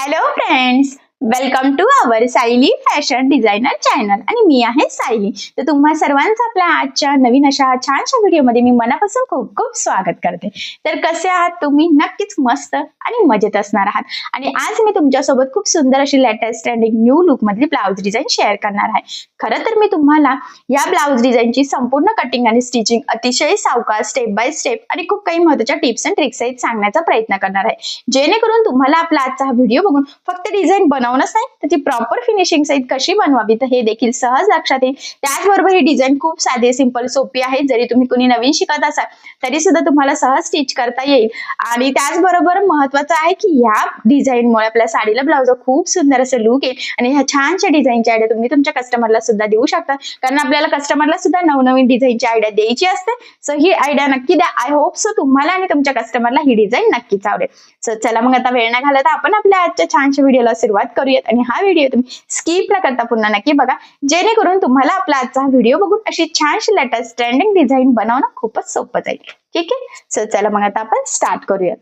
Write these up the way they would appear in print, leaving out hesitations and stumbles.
Hello friends, welcome to our Sayali fashion designer channel आणि मी आहे सायली. तर तुम्हा सर्वांचं आपल्या आजच्या नवीन अशा छानशा व्हिडिओमध्ये मी मनापासून खूप खूप स्वागत करते. तर कसे आहात तुम्ही? नक्कीच मस्त आणि मजेत असणार आहात. आणि आज मी तुमच्यासोबत खूप सुंदर अशी लेटेस्ट ट्रेंडिंग न्यू लुक मधली ब्लाउज डिझाईन शेअर करणार आहे. खरं तर मी तुम्हाला या ब्लाउज डिझाईनची संपूर्ण कटिंग आणि स्टिचिंग अतिशय सावकाश स्टेप बाय स्टेप आणि खूप काही महत्त्वाच्या टिप्स अँड ट्रिक्स सहित सांगण्याचा प्रयत्न करणार आहे, जेणेकरून तुम्हाला आपला आजचा हा व्हिडिओ बघून फक्त डिझाईन बनवणंच नाही, त्याची प्रॉपर फिनिशिंग सहित कशी बनवावी तर हे देखील सहज लक्षात येईल. त्याचबरोबर ही डिझाईन खूप साधी, सिंपल, सोपी आहे. जरी तुम्ही कुणी नवीन शिकत असाल तरी सुद्धा तुम्हाला सहज स्टिच करता येईल. आणि त्याचबरोबर महत्त्वाचं आहे की या डिझाईनमुळे आपल्या साडीला ब्लाउज खूप सुंदर असं लुक येईल आणि ह्या छानशा डिझाईनची आयडिया तुम्ही तुमच्या कस्टमरला सुद्धा देऊ शकता, कारण आपल्याला कस्टमरला सुद्धा नवनवीन डिझाईनची आयडिया द्यायची असते. सो ही आयडिया नक्की द्या. आय होप सो तुम्हाला आणि तुमच्या कस्टमरला ही डिझाईन नक्कीच आवडेल. सो चला मग आता वेळ न घालवता आपण आपल्या आजच्या छानशा व्हिडिओला सुरुवात करूयात. आणि हा व्हिडिओ तुम्ही स्किप न करता पुन्हा नक्की बघा, जेणेकरून तुम्हाला आपला आजचा व्हिडिओ बघून अशी छानशी लेटेस्ट ट्रेंडिंग डिझाईन बनवणं खूपच सोपं जाईल. ठीक आहे, सो चला मग आता आपण स्टार्ट करूयात.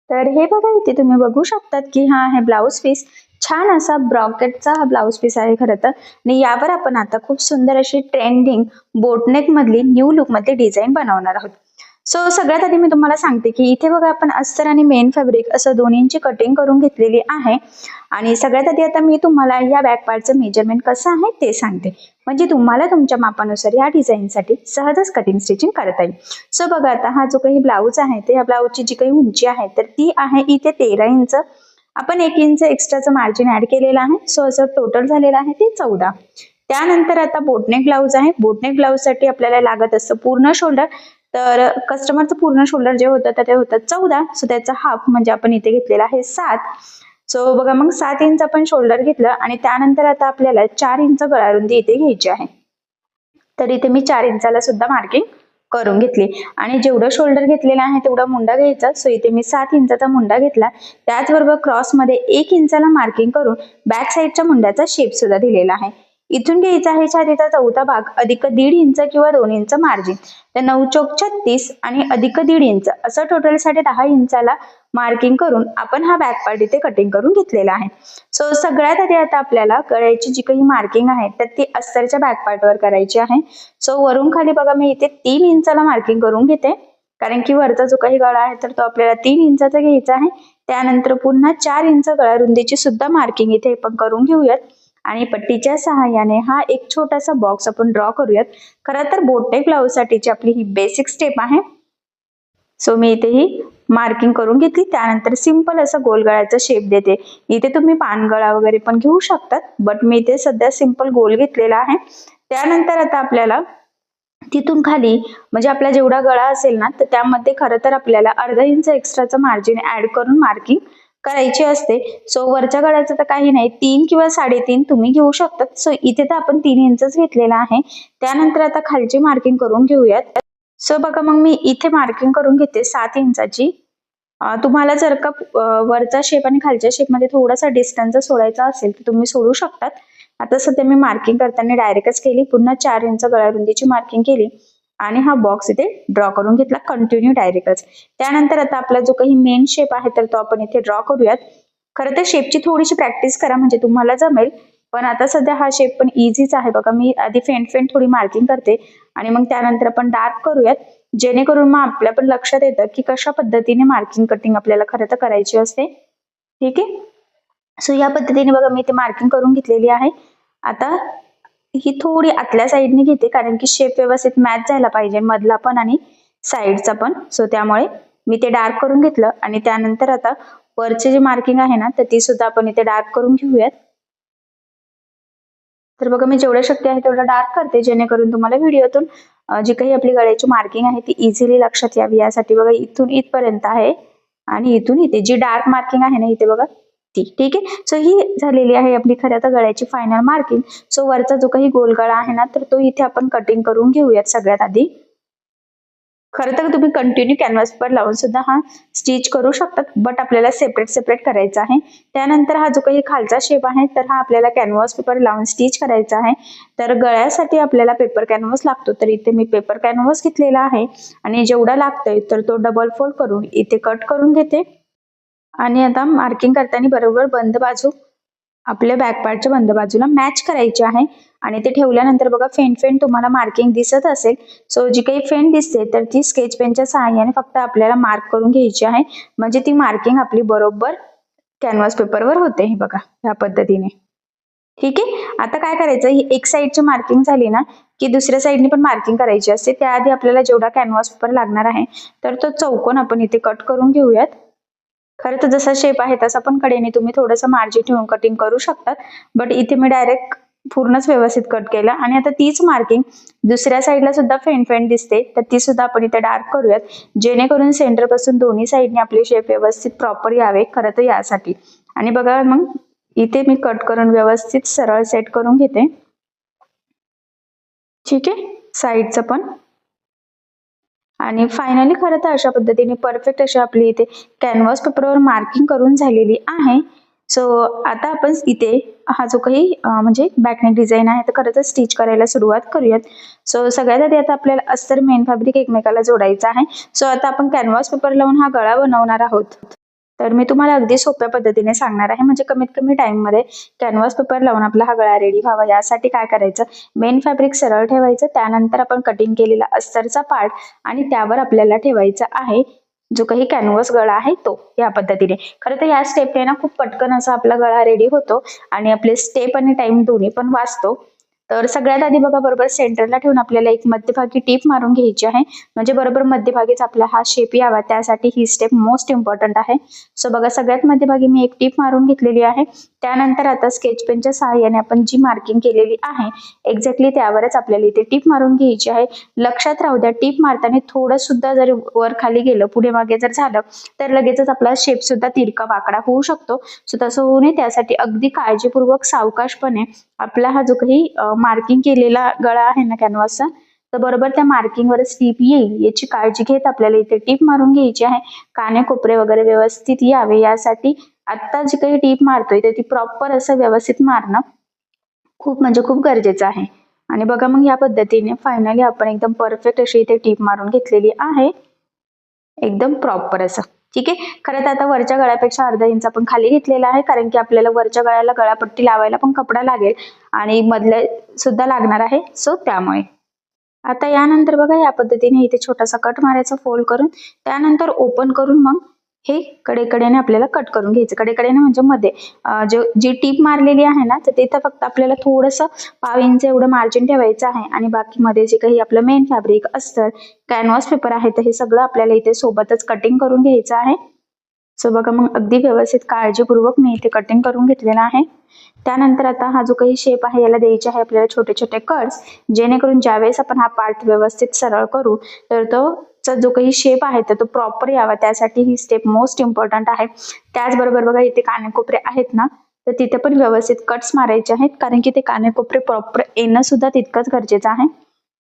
तर हे बघा, इथे तुम्ही बघू शकतात की हा आहे ब्लाउज पीस. छान असा ब्रॉकेटचा हा ब्लाउज पीस आहे खरं तर. आणि यावर आपण आता खूप सुंदर अशी ट्रेंडिंग बोटनेक मधली न्यू लुक मध्ये डिझाईन बनवणार आहोत. सो सगळ्यात आधी मी तुम्हाला सांगते की इथे बघा, आपण अस्तर आणि मेन फॅब्रिक असं दोन्हींची कटिंग करून घेतलेली आहे. आणि सगळ्यात आधी आता मी तुम्हाला या बॅक पार्टचं मेजरमेंट कसं आहे ते सांगते, म्हणजे तुम्हाला तुमच्या मापानुसार या डिझाईनसाठी सहजच कटिंग स्टिचिंग करता येईल. सो बघा, आता हा जो काही ब्लाऊज आहे ते या ब्लाऊजची जी काही उंची आहे तर ती आहे इथे 13 इंच. आपण 1 इंच एक्स्ट्राचं मार्जिन ऍड केलेलं आहे. सो असं टोटल झालेलं आहे ते 14. त्यानंतर आता बोटनेक ब्लाऊज आहे. बोटनेक ब्लाऊज साठी आपल्याला लागत असतं पूर्ण शोल्डर. तर कस्टमरचं पूर्ण शोल्डर जे होतं ते होतं 14. सो त्याचा हाफ म्हणजे आपण इथे घेतलेला आहे 7. सो बघा, मग 7 इंच आपण शोल्डर घेतलं आणि त्यानंतर आता आपल्याला 4 इंच गळारुंदी इथे घ्यायची आहे. तर इथे मी 4 इंचाला सुद्धा मार्किंग करून घेतली आणि जेवढं शोल्डर घेतलेलं आहे तेवढा मुंडा घ्यायचा. सो इथे मी 7 इंचाचा मुंडा घेतला. त्याचबरोबर क्रॉस मध्ये 1 इंचाला मार्किंग करून बॅक साईडच्या मुंड्याचा शेप सुद्धा दिलेला आहे. इथून घ्यायचा आहे छातीचा चौथा भाग अधिक 1.5 इंच किंवा 2 इंच मार्जिन. तर 9 चौक 36 आणि अधिक 1.5 इंच असं टोटल साठी 10 इंचाला मार्किंग करून आपण हा बॅक पार्ट इथे कटिंग करून घेतलेला आहे. सो सगळ्यात आधी आता आपल्याला गळ्याची जी काही मार्किंग आहे तर ती अस्तरच्या बॅक पार्ट वर करायची आहे. सो वरून खाली बघा, मी इथे 3 इंचाला मार्किंग करून घेते, कारण की वरचा जो काही गळा आहे तर तो आपल्याला 3 इंचाचा घ्यायचा आहे. त्यानंतर पुन्हा 4 इंच गळा रुंदीची सुद्धा मार्किंग इथे आपण करून घेऊयात. आणि पट्टीच्या सहाय्याने हा एक छोटासा बॉक्स आपण ड्रॉ करूयात. खरं तर बोटनेक ब्लाऊज साठीची आपली ही बेसिक स्टेप आहे. सो मी इथे ही मार्किंग करून घेतली. त्यानंतर सिंपल असं गोल गळ्याचा शेप देते. इथे तुम्ही पानगळा वगैरे पण घेऊ शकतात, बट मी इथे सध्या सिंपल गोल घेतलेला आहे. त्यानंतर आता आपल्याला तिथून खाली म्हणजे आपला जेवढा गळा असेल ना तर त्यामध्ये खरं तर आपल्याला अर्धा इंच एक्स्ट्राचं मार्जिन ऍड करून मार्किंग करायची असते. सो वरच्या गळ्याचं तर काही नाही, 3 किंवा 3.5 तुम्ही घेऊ शकतात. सो इथे तर आपण 3 इंचच घेतलेला आहे. त्यानंतर आता खालची मार्किंग करून घेऊयात. सो बघा, मग मी इथे मार्किंग करून घेते 7 इंचाची. तुम्हाला जर का वरचा शेप आणि खालच्या शेप मध्ये थोडासा डिस्टन्स सोडायचा असेल तर तुम्ही सोडू शकतात. आता सध्या मी मार्किंग करताना डायरेक्टच केली. पुन्हा 4 इंच गळा रुंदीची मार्किंग केली आणि हा बॉक्स इथे ड्रॉ करून घेतला कंटिन्यू डायरेक्टच. त्यानंतर आता आपला जो काही मेन शेप आहे तर तो आपण इथे ड्रॉ करूयात. खरं तर शेपची थोडीशी प्रॅक्टिस करा म्हणजे तुम्हाला जमेल, पण आता सध्या हा शेप पण इझीच आहे. बघा, मी आधी फेंट थोडी मार्किंग करते आणि मग त्यानंतर आपण डार्क करूयात, जेणेकरून मग आपल्या पण लक्षात येतं की कशा पद्धतीने मार्किंग कटिंग आपल्याला खरं तर करायची असते. ठीक आहे, सो या पद्धतीने बघा मी इथे मार्किंग करून घेतलेली आहे. आता ही थोडी आतल्या साईडने घेते, कारण की शेप व्यवस्थित मॅच झाला पाहिजे मधला पण आणि साईडचा पण. सो त्यामुळे मी ते डार्क करून घेतलं आणि त्यानंतर आता वरचे जे मार्किंग आहे ना तर ती सुद्धा आपण इथे डार्क करून घेऊयात. तर बघा, मी जेवढं शक्य आहे तेवढं डार्क करते, जेणेकरून तुम्हाला व्हिडिओतून जी काही आपली गळ्याची मार्किंग आहे ती इझिली लक्षात यावी यासाठी. बघा, इथून इथपर्यंत आहे आणि इथून इथे जी डार्क मार्किंग आहे ना इथे बघा ती. ठीक आहे, सो ही झालेली आहे आपली खऱ्या तर गळ्याची फायनल मार्किंग. सो वरचा जो काही गोल गळा आहे ना तर तो इथे आपण कटिंग करून घेऊयात सगळ्यात आधी. खरं तर तुम्ही कंटिन्यू कॅनव्हास पर लावून सुद्धा हा स्टिच करू शकतात, बट आपल्याला सेपरेट करायचा आहे. त्यानंतर हा जो काही खालचा शेप आहे तर हा आपल्याला कॅनव्हास पेपर लावून स्टिच करायचा आहे. तर गळ्यासाठी आपल्याला पेपर कॅनव्हास लागतो, तर इथे मी पेपर कॅनव्हास घेतलेला आहे आणि जेवढा लागतोय तर तो डबल फोल्ड करून इथे कट करून घेते. आणि आता मार्किंग करताना बरोबर बंद बाजू आपल्या बॅक पार्टच्या बंद बाजूला मॅच करायची आहे. आणि ते ठेवल्यानंतर बघा फेंट फेंट तुम्हाला मार्किंग दिसत असेल. सो जी काही फेंट दिसते तर ती स्केच पेनच्या सहाय्याने फक्त आपल्याला मार्क करून घ्यायची आहे. म्हणजे ती मार्किंग आपली बरोबर कॅनव्हास पेपरवर होते. हे बघा ह्या पद्धतीने. ठीक आहे. आता काय करायचं, ही एक साईडची मार्किंग झाली ना की दुसऱ्या साईडने पण मार्किंग करायची असते. त्याआधी आपल्याला जेवढा कॅनव्हास पेपर लागणार आहे तर तो चौकोन आपण इथे कट करून घेऊयात. खरं तर जसा शेप आहे तसा पण कडेने तुम्ही थोडंसं मार्जिन ठेवून कटिंग करू शकतात. बट इथे मी डायरेक्ट पूर्णच व्यवस्थित कट केला. आणि आता तीच मार्किंग दुसऱ्या साईडला सुद्धा फेंट फेंट दिसते तर ती सुद्धा आपण इथे डार्क करूयात. जेणेकरून सेंटर पासून दोन्ही साईडने आपले शेप व्यवस्थित प्रॉपर यावे, खरं तर यासाठी. आणि बघा मग इथे मी कट करून व्यवस्थित सरळ सेट करून घेते. ठीक आहे. साईडचं पण. आणि फायनली खरं तर अशा पद्धतीने परफेक्ट अशी आपली इथे कॅनव्हास पेपरवर मार्किंग करून झालेली आहे. सो आता आपण इथे हा जो काही म्हणजे बॅकनेक डिझाईन आहे तर खरं तर स्टिच करायला सुरुवात करूयात. सो सगळ्यात आधी आता आपल्याला अस्तर मेन फॅब्रिक एकमेकाला जोडायचा आहे. सो आता आपण कॅनव्हास पेपर लावून हा गळा बनवणार आहोत. तर मी तुम्हाला अगदी सोप्या पद्धतीने सांगणार आहे. म्हणजे कमीत कमी टाइम मध्ये कॅनव्हास पेपर लावून आपला हा गळा रेडी व्हावा यासाठी काय करायचं, मेन फॅब्रिक सरळ ठेवायचं. त्यानंतर आपण कटिंग केलेला अस्तरचा पार्ट आणि त्यावर आपल्याला ठेवायचा आहे जो काही कॅनव्हास गळा आहे तो. या पद्धतीने खरं तर या स्टेपने ना खूप पटकन असा आपला गळा रेडी होतो आणि आपले स्टेप आणि टाइम दोन्ही पण वाचतो. तर सगळ्यात आधी बघा बरोबर सेंटरला ठेवून आपल्याला एक मध्यभागी टीप मारून घ्यायची आहे. म्हणजे बरोबर मध्यभागीच आपला हा शेप यावा त्यासाठी ही स्टेप मोस्ट इम्पॉर्टंट आहे. सो बघा सगळ्यात मध्यभागी मी एक टीप मारून घेतलेली आहे. त्यानंतर आता स्केच पेनच्या सहाय्याने आपण जी मार्किंग केलेली आहे एक्झॅक्टली त्यावरच आपल्याला इथे टीप मारून घ्यायची आहे. लक्षात राहू द्या टीप मारताना थोडं सुद्धा जर वर खाली गेलं, पुढे मागे जर झालं तर लगेचच आपला शेप सुद्धा तिरका वाकडा होऊ शकतो. सो तसं होऊ नये त्यासाठी अगदी काळजीपूर्वक सावकाशपणे आपला हा जो काही मार्किंग केलेला गळा आहे ना कॅनव्हासचा तर बरोबर त्या मार्किंगवर टीप येईल याची काळजी घेत आपल्याला इथे टीप मारून घ्यायची आहे. कानेकोपरे वगैरे व्यवस्थित यावे यासाठी आता जी काही टीप मारतोय तर ती प्रॉपर असं व्यवस्थित मारणं खूप म्हणजे खूप गरजेचं आहे. आणि बघा मग या पद्धतीने फायनली आपण एकदम परफेक्ट अशी इथे टीप मारून घेतलेली आहे. एकदम प्रॉपर असं. ठीक आहे. खरं तर आता वरच्या गळ्यापेक्षा अर्धा इंच आपण खाली घेतलेला आहे कारण की आपल्याला वरच्या गळ्याला गळापट्टी लावायला पण कपडा लागेल आणि मधल्या सुद्धा लागणार आहे. सो त्यामुळे आता यानंतर बघा या पद्धतीने इथे छोटासा कट मारायचा फोल्ड करून. त्यानंतर ओपन करून मग हे कडेकडेने आपल्याला कट करून घ्यायचं. कडेकडेने म्हणजे मध्ये जी टीप मारलेली आहे ना तर तिथं फक्त आपल्याला थोडंसं पाव इंच एवढं मार्जिन ठेवायचं आहे. आणि बाकी मध्ये जे काही आपलं मेन फॅब्रिक अस्तर कॅनव्हास पेपर आहे तर हे सगळं आपल्याला इथे सोबतच कटिंग करून घ्यायचं आहे. सो बघा मग अगदी व्यवस्थित काळजीपूर्वक मी इथे कटिंग करून घेतलेला आहे. त्यानंतर आता हा जो काही शेप आहे याला द्यायचे आहे आपल्याला छोटे छोटे कट्स. जेणेकरून ज्यावेळेस आपण हा पार्ट व्यवस्थित सरळ करू तर तो जो काही शेप आहे तर तो प्रॉपर यावा त्यासाठी ही स्टेप मोस्ट इम्पॉर्टंट आहे. त्याचबरोबर बघा इथे कानेकोपरे आहेत ना तर तिथे पण व्यवस्थित कट्स मारायचे आहेत कारण की ते कानेकोपरे प्रॉपर येणं सुद्धा तितकंच गरजेचं आहे.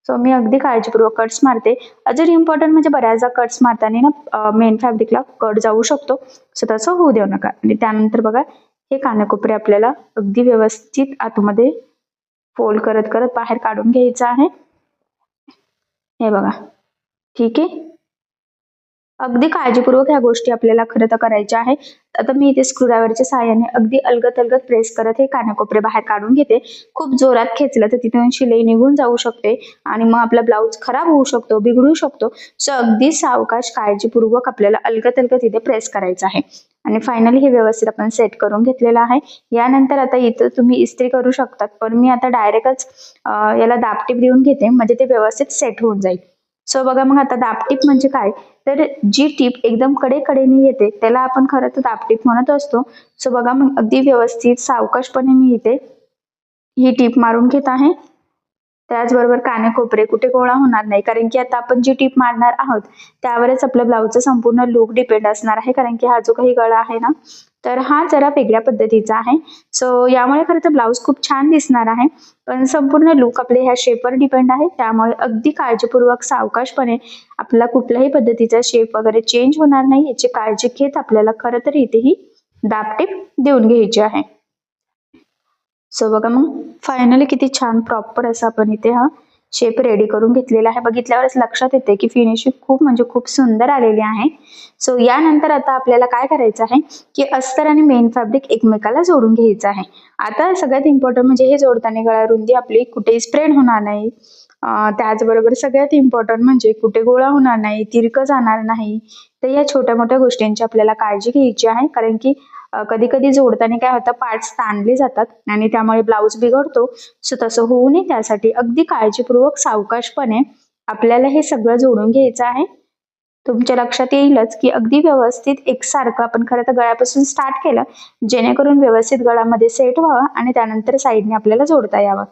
सो मी अगदी काळजीपूर्वक कट्स मारते. अजून इम्पॉर्टंट म्हणजे बऱ्याचदा कट्स मारताना ना मेन फॅब्रिकला कट जाऊ शकतो. सो तसं होऊ देऊ नका. आणि त्यानंतर बघा हे कानेकोपरे आपल्याला अगदी व्यवस्थित आतमध्ये फोल्ड करत करत बाहेर काढून घ्यायचं आहे. हे बघा. ठीक आहे. अगदी काळजीपूर्वक ह्या गोष्टी आपल्याला खरं तर करायच्या आहे. आता मी इथे स्क्रूड्रायव्हरच्या सहाय्याने अगदी अलगद अलगद प्रेस करत हे कानेकोपरे बाहेर काढून घेते. खूप जोरात खेचलं तर तिथून शिलाई निघून जाऊ शकते आणि मग आपला ब्लाऊज खराब होऊ शकतो, बिघडू शकतो. सो अगदी सावकाश काळजीपूर्वक आपल्याला अलगद अलगद इथे प्रेस करायचं आहे. आणि फायनली हे व्यवस्थित आपण सेट करून घेतलेलं आहे. यानंतर आता इथं तुम्ही इस्त्री करू शकतात पण मी आता डायरेक्टच याला दाबटीप देऊन घेते म्हणजे ते व्यवस्थित सेट होऊन जाईल. सो बघा मग आता दाबटीप म्हणजे काय तर जी टीप एकदम कडेकडेने येते त्याला आपण खरं तर दाबटीप म्हणत असतो. सो बघा मग अगदी व्यवस्थित सावकाशपणे मी इथे ही टीप मारून घेत आहे. त्याचबरोबर कानेकोपरे कुठे गोळा होणार नाही कारण की आता आपण जी टीप मारणार आहोत त्यावरच आपल्या ब्लाऊजचा संपूर्ण लुक डिपेंड असणार आहे कारण की हा जो काही गळा आहे ना तर हा जरा वेगळ्या पद्धतीचा आहे. सो यामुळे खरं तर ब्लाऊज खूप छान दिसणार आहे पण संपूर्ण लुक आपले ह्या शेपवर डिपेंड आहे. त्यामुळे अगदी काळजीपूर्वक सावकाशपणे आपला कुठल्याही पद्धतीचा शेप वगैरे चेंज होणार नाही याची काळजी घेत आपल्याला खरं तर इथेही दाबटीप देऊन घ्यायची आहे. सो बघा मग फायनली किती छान प्रॉपर असं आपण इथे हा शेप रेडी करून घेतलेला आहे. बघितल्यावरच लक्षात येते की फिनिशिंग खूप म्हणजे खूप सुंदर आलेली आहे. सो यानंतर आता आपल्याला काय करायचं आहे की अस्तर आणि मेन फॅब्रिक एकमेकाला जोडून घ्यायचं आहे. आता सगळ्यात इम्पॉर्टंट म्हणजे हे जोडताना गळा रुंदी आपली कुठेही स्प्रेड होणार नाही. त्याचबरोबर सगळ्यात इम्पॉर्टंट म्हणजे कुठे गोळा होणार नाही, तिरकं जाणार नाही. तर या छोट्या मोठ्या गोष्टींची आपल्याला काळजी घ्यायची आहे. कारण की कधी कधी जोडताना काय होतं, पार्ट्स ताणले जातात आणि त्यामुळे ब्लाऊज बिघडतो. सो तसं होऊ नये त्यासाठी अगदी काळजीपूर्वक सावकाशपणे आपल्याला हे सगळं जोडून घ्यायचं आहे. तुमच्या लक्षात येईलच की अगदी व्यवस्थित एकसारखं आपण खरं तर गळ्यापासून स्टार्ट केलं, जेणेकरून व्यवस्थित गळ्यामध्ये सेट व्हावं आणि त्यानंतर साईडने आपल्याला जोडता यावं.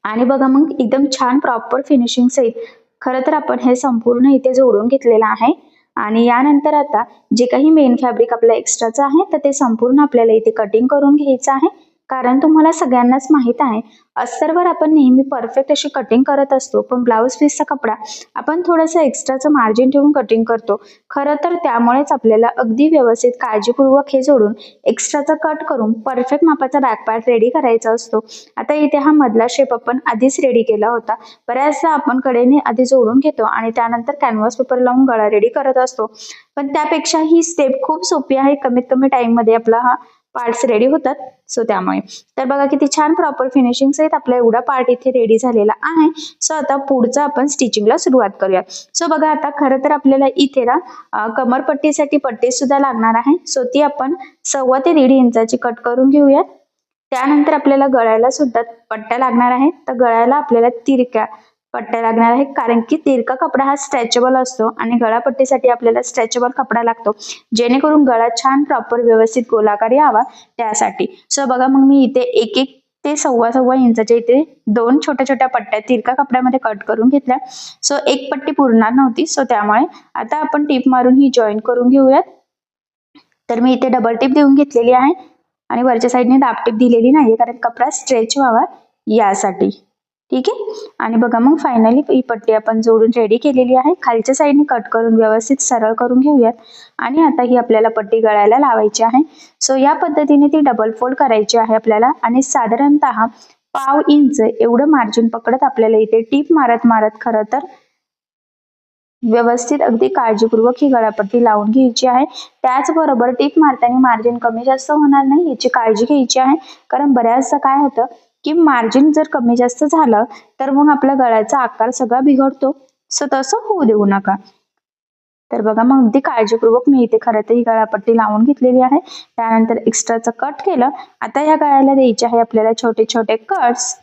आणि बघा मग एकदम छान प्रॉपर फिनिशिंग सहित खरं तर आपण हे संपूर्ण इथे जोडून घेतलेलं आहे. आणि यानंतर आता जे काही मेन फॅब्रिक आपलं एक्स्ट्राचं आहे तर ते संपूर्ण आपल्याला इथे कटिंग करून घ्यायचं आहे. कारण तुम्हाला सगळ्यांनाच माहित आहे, अस्तरवर आपण नेहमी परफेक्ट अशी कटिंग करत असतो, पण ब्लाऊज पीसचा कपडा आपण थोडंसं एक्स्ट्राचं मार्जिन ठेवून कटिंग करतो. खरं तर त्यामुळेच आपल्याला अगदी व्यवस्थित काळजीपूर्वक हे जोडून एक्स्ट्राचा कट करून परफेक्ट मापाचा बॅक पार्ट रेडी करायचा असतो. आता इथे हा मधला शेप आपण आधीच रेडी केला होता. बऱ्याचदा आपण कडेने आधी जोडून घेतो आणि त्यानंतर कॅनव्हास पेपर लावून गळा रेडी करत असतो, पण त्यापेक्षा ही स्टेप खूप सोपी आहे. कमीत कमी टाइम मध्ये आपला हा पार्ट्स रेडी होतात. सो त्यामुळे तर बघा किती छान प्रॉपर फिनिशिंग सहित आपला एवढा पार्ट इथे रेडी झालेला आहे. सो आता पुढचं आपण स्टिचिंगला सुरुवात करूया. सो बघा आता खरं तर आपल्याला इथे ना कमरपट्टीसाठी पट्टी सुद्धा लागणार आहे. सो ती आपण 1.25 ते 1.5 इंचाची कट करून घेऊयात. त्यानंतर आपल्याला गळ्याला सुद्धा पट्ट्या लागणार आहेत. तर गळ्याला आपल्याला तिरक्या पट्ट्या लागणार आहेत, कारण की तिरका कपडा हा स्ट्रेचेबल असतो आणि गळापट्टीसाठी आपल्याला स्ट्रेचेबल कपडा लागतो, जेणेकरून गळा छान प्रॉपर व्यवस्थित गोलाकार यावा त्यासाठी. सो बघा मग मी इथे 1 ते 1.25 इंचाच्या इथे 2 छोट्या छोट्या पट्ट्या तिरका कपड्यामध्ये कट करून घेतल्या. सो एक पट्टी पुरणार नव्हती, सो त्यामुळे आता आपण टीप मारून ही जॉईन करून घेऊयात. तर मी इथे डबल टीप देऊन घेतलेली आहे आणि वरच्या साईडने दाब टीप दिलेली नाहीये, कारण कपडा स्ट्रेच व्हावा यासाठी. ठीक आहे. आणि बघा मग फायनली ही पट्टी आपण जोडून रेडी केलेली आहे. खालच्या साईडने कट करून व्यवस्थित सरळ करून घेऊयात. आणि आता ही आपल्याला पट्टी गळ्याला लावायची आहे. सो या पद्धतीने ती डबल फोल्ड करायची आहे आपल्याला आणि साधारणतः 1/2 इंच एवढं मार्जिन पकडत आपल्याला इथे टीप मारत मारत खरं तर व्यवस्थित अगदी काळजीपूर्वक ही गळापट्टी लावून घ्यायची आहे. त्याचबरोबर टीप मारताना मार्जिन कमी जास्त होणार नाही याची काळजी घ्यायची आहे. कारण बऱ्याचदा काय होतं की मार्जिन जर कमी जास्त झालं तर मग आपल्या गळ्याचा आकार सगळा बिघडतो. सो तसं होऊ देऊ नका. तर बघा मग अगदी काळजीपूर्वक मी इथे खरं तर ही गळापट्टी लावून घेतलेली आहे. त्यानंतर एक्स्ट्राचं कट केलं. आता या गळ्याला द्यायचे आहे आपल्याला छोटे छोटे कट्स,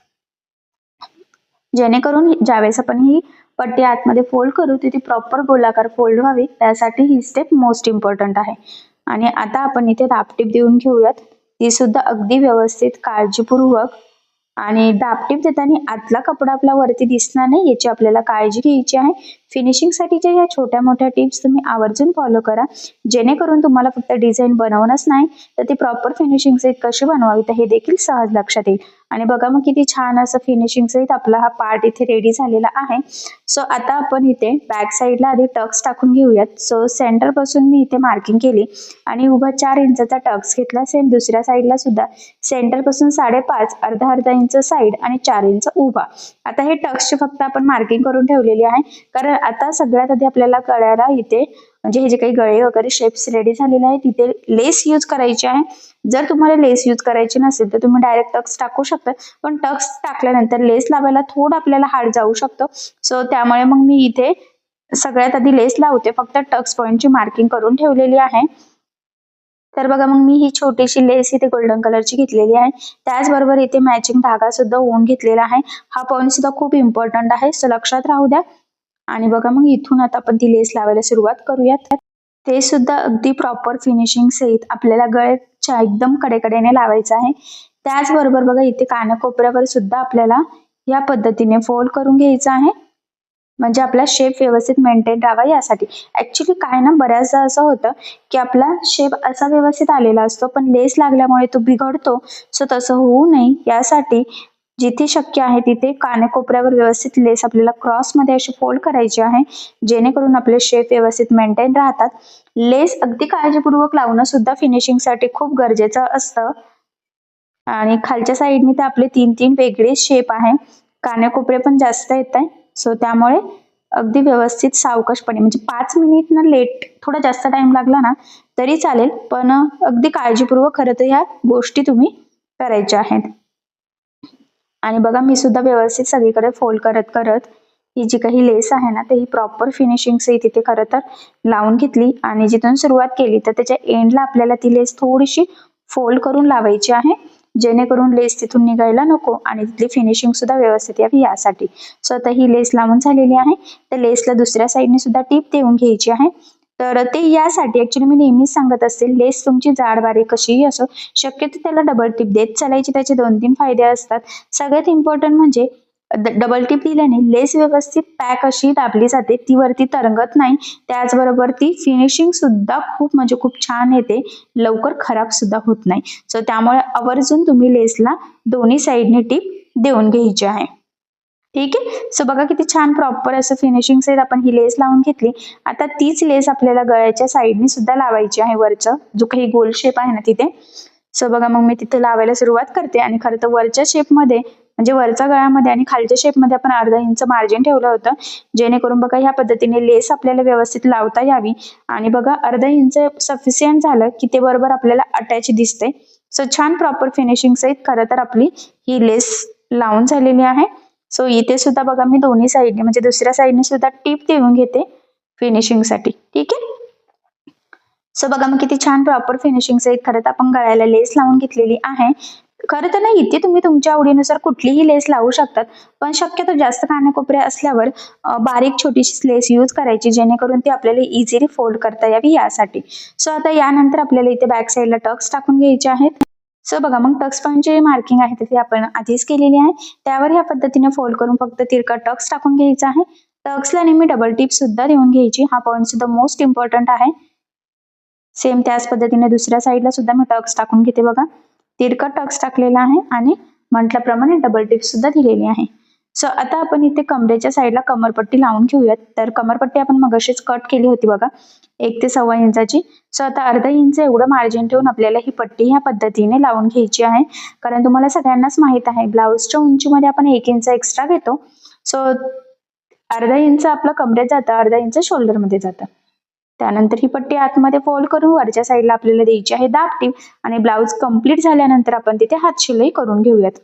जेणेकरून ज्यावेळेस आपण ही पट्टी आतमध्ये फोल्ड करू तिथे प्रॉपर गोलाकार फोल्ड व्हावी, त्यासाठी ही स्टेप मोस्ट इम्पॉर्टंट आहे. आणि आता आपण इथे दाबटीप देऊन घेऊयात. ती सुद्धा अगदी व्यवस्थित काळजीपूर्वक, आणि दाबटीप देताना आतला कपडा आपला वरती दिसणार नाही याची आपल्याला काळजी घ्यायची आहे. फिनिशिंग साठीच्या या छोट्या मोठ्या टिप्स तुम्ही आवर्जून फॉलो करा, जेणेकरून तुम्हाला फक्त डिझाईन बनवणंच नाही तर ती प्रॉपर फिनिशिंग सहित कशी बनवावी तर हे देखील सहज लक्षात येईल. आणि बघा मग किती छान असं फिनिशिंग सहित आपला हा पार्ट इथे रेडी झालेला आहे. सो आता आपण इथे बॅक साईडला आधी टक्स टाकून घेऊयात. सो सेंटर पासून मी इथे मार्किंग केली आणि उभा 4 इंचाचा टक्स घेतला. सेम दुसऱ्या साईडला सुद्धा सेंटर पासून 5.5 अर्धा इंच साईड आणि 4 इंच उभा. आता हे टक्सची फक्त आपण मार्किंग करून ठेवलेली आहे, कारण आता सगळ्यात आधी आपल्याला गळ्याला इथे म्हणजे हे जे काही गळे वगैरे शेप्स रेडी झालेले आहेत तिथे लेस यूज करायची आहे. जर तुम्हाला लेस यूज करायची नसेल तर तुम्ही डायरेक्ट टक्स टाकू शकता, पण टक्स टाकल्यानंतर लेस लावायला थोडं आपल्याला हार्ड जाऊ शकतो. सो त्यामुळे मग मी इथे सगळ्यात आधी लेस लावते, फक्त टक्स पॉइंटची मार्किंग करून ठेवलेली आहे. तर बघा मग मी ही छोटीशी लेस इथे गोल्डन कलरची घेतलेली आहे. त्याचबरोबर इथे मॅचिंग धागा सुद्धा ओवून घेतलेला आहे. हा पॉइंट सुद्धा खूप इम्पॉर्टंट आहे, सो लक्षात राहू द्या. आणि बघा मग इथून आता आपण ती लेस लावायला सुरुवात करूयात. ते सुद्धा अगदी प्रॉपर फिनिशिंग सहित आपल्याला गळ्याच्या एकदम कडेकडेने लावायचं आहे. त्याचबरोबर बघा इथे कानाकोपऱ्यावर सुद्धा आपल्याला या पद्धतीने फोल्ड करून घ्यायचं आहे, म्हणजे आपला शेप व्यवस्थित मेंटेन राहावा यासाठी. ऍक्च्युली काय ना बऱ्याचदा असं होतं की आपला शेप असा व्यवस्थित आलेला असतो पण लेस लागल्यामुळे तो बिघडतो. सो तसं होऊ नये यासाठी जिथे शक्य आहे तिथे कानाकोपऱ्यावर व्यवस्थित लेस आपल्याला क्रॉस मध्ये अशी फोल्ड करायची आहे, जेणेकरून आपले शेप व्यवस्थित मेंटेन राहतात. लेस अगदी काळजीपूर्वक लावणं सुद्धा फिनिशिंग साठी खूप गरजेचं असतं. आणि खालच्या साईडने ते आपले 3 वेगळे शेप आहे. कानेकोपरे पण जास्त येत आहे. सो त्यामुळे अगदी व्यवस्थित सावकाशपणे म्हणजे 5 मिनिट ना लेट थोडा जास्त टाइम लागला ना तरी चालेल, पण अगदी काळजीपूर्वक खरं तर ह्या गोष्टी तुम्ही करायच्या आहेत. आणि बघा मी सुद्धा व्यवस्थित सगळीकडे फोल्ड करत करत ही जी काही लेस आहे ना ते ही प्रॉपर फिनिशिंग सहित तिथे खरं तर लावून घेतली. आणि जिथून सुरुवात केली तर त्याच्या एंडला आपल्याला ती लेस थोडीशी फोल्ड करून लावायची आहे, जेणेकरून लेस तिथून निघायला नको आणि तिथली फिनिशिंग सुद्धा व्यवस्थित यावी यासाठी. सो आता ही लेस लावून झालेली आहे. तर लेसला दुसऱ्या साईडने सुद्धा टीप देऊन घ्यायची आहे. तर ते यासाठी ऍक्च्युली मी नेहमीच सांगत असते, लेस तुमची जाड बारीक कशीही असो शक्यतो त्याला डबल टिप देत चालायची. त्याचे 2-3 फायदे असतात. सगळ्यात इम्पॉर्टंट म्हणजे डबल टिप दिल्याने लेस व्यवस्थित पॅक अशी दाबली जाते, ती वरती तरंगत नाही. त्याचबरोबर ती फिनिशिंग सुद्धा खूप म्हणजे खूप छान येते, लवकर खराब सुद्धा होत नाही. सो त्यामुळे आवर्जून तुम्ही लेसला दोन्ही साईडने टिप देऊन घ्यायची आहे. ठीक आहे. सो बघा किती छान प्रॉपर असं फिनिशिंग सहित आपण ही लेस लावून घेतली. आता तीच लेस आपल्याला गळ्याच्या साईडने सुद्धा लावायची आहे, वरचं जो काही गोल शेप आहे ना तिथे. सो बघा मग मी तिथे लावायला सुरुवात करते. आणि खरं तर वरच्या शेपमध्ये म्हणजे वरच्या गळ्यामध्ये आणि खालच्या शेपमध्ये आपण अर्धा इंच मार्जिन ठेवलं होतं, जेणेकरून बघा ह्या पद्धतीने लेस आपल्याला व्यवस्थित लावता यावी. आणि बघा अर्धा इंच सफिशियंट झालं की ते बरोबर आपल्याला अटॅच दिसते. सो छान प्रॉपर फिनिशिंग सहित खरं तर आपली ही लेस लावून झालेली आहे. सो इथे सुद्धा बघा मी दोन्ही साईडने म्हणजे दुसऱ्या साईडने सुद्धा टीप देऊन घेते फिनिशिंग साठी. ठीक आहे. सो बघा मग किती छान प्रॉपर फिनिशिंग सहित खरं तर आपण गळ्याला लेस लावून घेतलेली आहे. खरं तर ना इथे तुम्ही तुमच्या आवडीनुसार कुठलीही लेस लावू शकतात, पण शक्यतो जास्त कानाकोपरे असल्यावर बारीक छोटीशी लेस यूज करायची, जेणेकरून ती आपल्याला इझिली फोल्ड करता यावी यासाठी. सो आता यानंतर आपल्याला इथे बॅक साईडला टक्स टाकून घ्यायचे आहेत. सो बघा मग टक्स पॉईंटची मार्किंग आहे ती आपण आधीच केलेली आहे, त्यावर ह्या पद्धतीने फोल्ड करून फक्त तिरका टक्स टाकून घ्यायचा आहे. टक्सला नेहमी डबल टिप सुद्धा देऊन घ्यायची, हा पॉईंट सुद्धा मोस्ट इम्पॉर्टंट आहे. सेम त्याच पद्धतीने दुसऱ्या साईडला सुद्धा मी टक्स टाकून घेते. बघा तिरका टक्स टाकलेला आहे आणि म्हटल्याप्रमाणे डबल टिप सुद्धा दिलेली आहे. सो आता आपण इथे कमरेच्या साईडला कमरपट्टी लावून घेऊयात. तर कमरपट्टी आपण मगाशीच कट केली होती बघा 1 ते 1.25 इंचाची. सो आता अर्धा इंच एवढं मार्जिन ठेवून आपल्याला ही पट्टी ह्या पद्धतीने लावून घ्यायची आहे, कारण तुम्हाला सगळ्यांनाच माहित आहे ब्लाऊजच्या उंचीमध्ये आपण 1 इंच एक्स्ट्रा घेतो. सो अर्धा इंच आपलं कमरेत जातं, अर्धा इंच शोल्डरमध्ये जातं. त्यानंतर ही पट्टी आतमध्ये फोल्ड करून वरच्या साईडला आपल्याला द्यायची आहे दाब टीप. आणि ब्लाऊज कंप्लीट झाल्यानंतर आपण तिथे हात शिलाई करून घेऊयात.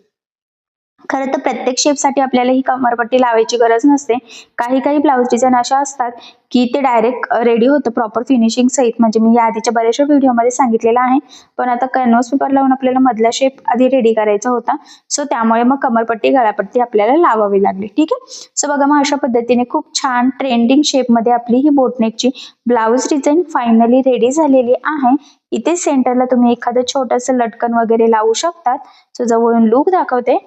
खरं तर प्रत्येक शेपसाठी आपल्याला ही कमरपट्टी लावायची गरज नसते. काही काही ब्लाऊज डिझाईन अशा असतात की ते डायरेक्ट रेडी होतं प्रॉपर फिनिशिंग सहित, म्हणजे मी या आधीच्या बऱ्याचशा व्हिडिओमध्ये सांगितलेलं आहे. पण आता कॅनव्हास पेपर लावून आपल्याला मधला शेप आधी रेडी करायचा होता, सो त्यामुळे मग कमरपट्टी गळापट्टी आपल्याला लावावी लागली. ठीक आहे. सो बघा मग अशा पद्धतीने खूप छान ट्रेंडिंग शेपमध्ये आपली ही बोटनेकची ब्लाऊज डिझाईन फायनली रेडी झालेली आहे. इथे सेंटरला तुम्ही एखादं छोटंसं लटकन वगैरे लावू शकतात. सो जवळून लुक दाखवते.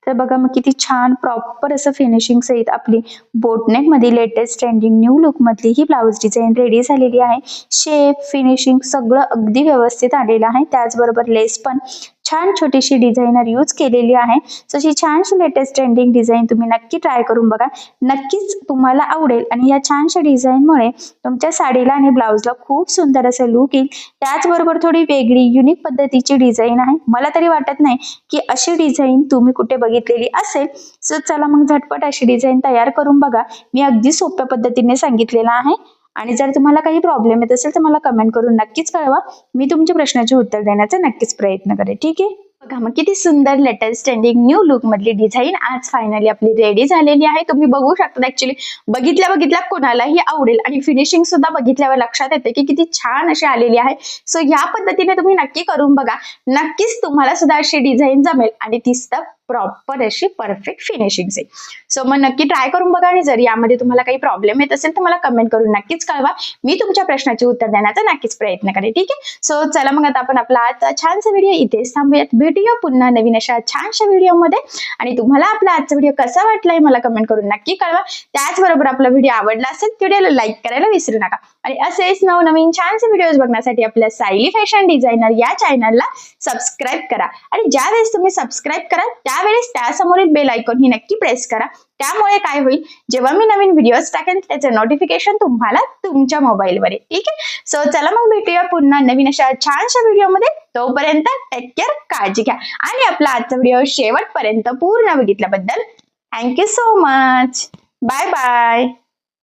तर बघा मग किती छान प्रॉपर असं फिनिशिंग सहित आपली बोटनेक मध्ये लेटेस्ट ट्रेंडिंग न्यू लुक मधली ही ब्लाऊज डिझाईन रेडी झालेली आहे. शेप फिनिशिंग सगळं अगदी व्यवस्थित आलेलं आहे. त्याचबरोबर लेस पण छान छोटीशी डिझायनर यूज केलेली आहे. सो ही छानशी लेटेस्ट ट्रेंडिंग डिझाईन तुम्ही नक्की ट्राय करून बघा, नक्कीच तुम्हाला आवडेल. आणि या छानशा डिझाईनमुळे तुमच्या साडीला आणि ब्लाऊजला खूप सुंदर असं लुक येईल. त्याचबरोबर थोडी वेगळी युनिक पद्धतीची डिझाईन आहे. मला तरी वाटत नाही की अशी डिझाईन तुम्ही कुठे बघितलेली असेल. सो चला मग झटपट अशी डिझाईन तयार करून बघा. मी अगदी सोप्या पद्धतीने सांगितलेलं आहे. आणि जर तुम्हाला काही प्रॉब्लेम येत असेल तर मला कमेंट करून नक्कीच कळवा, मी तुमच्या प्रश्नाचे उत्तर देण्याचा नक्कीच प्रयत्न करेन. ठीक आहे. बघा मग किती सुंदर लेटेस्ट ट्रेंडिंग न्यू लुक मधली डिझाईन आज फायनली आपली रेडी झालेली आहे. तुम्ही बघू शकता ऍक्च्युली बघितल्या कोणालाही आवडेल आणि फिनिशिंग सुद्धा बघितल्यावर लक्षात येते की किती छान अशी आलेली आहे. सो या पद्धतीने तुम्ही नक्की करून बघा, नक्कीच तुम्हाला सुद्धा अशी डिझाईन जमेल आणि ती सुद्धा प्रॉपर अशी परफेक्ट फिनिशिंग आहे. सो मग नक्की ट्राय करून बघा. आणि जर यामध्ये तुम्हाला काही प्रॉब्लेम येत असेल तर मला कमेंट करून नक्कीच कळवा, मी तुमच्या प्रश्नाचे उत्तर देण्याचा नक्कीच प्रयत्न करेन. ठीक आहे. सो चला मग आता आपण आपला आजचा छानसा व्हिडिओ इथेच थांबूयात. भेटूया पुन्हा नवीन अशा छानशा व्हिडिओमध्ये. आणि तुम्हाला आपला आजचा व्हिडिओ कसा वाटलाय मला कमेंट करून नक्की कळवा. त्याचबरोबर आपला व्हिडिओ आवडला असेल व्हिडिओला लाईक करायला विसरू नका. आणि असेच नवनवीन छानसे व्हिडिओज बघण्यासाठी आपल्या सायली फॅशन डिझायनर या चॅनलला सबस्क्राईब करा. आणि ज्या वेळेस तुम्ही सबस्क्राईब कराल त्यावेळेस त्यासमोरील बेल आयकॉन ही नक्की प्रेस करा. त्यामुळे काय होईल, जेव्हा मी नवीन व्हिडिओज टाकेन त्याचे नोटिफिकेशन तुम्हाला तुमच्या मोबाईलवर येईल. ठीक आहे. सो चला मग भेटूया पुन्हा नवीन अशा छानशा व्हिडिओमध्ये. तोपर्यंत टेक केअर, काळजी घ्या. आणि आपला आजचा व्हिडिओ शेवटपर्यंत पूर्ण बघितल्याबद्दल thank you so much. Bye bye.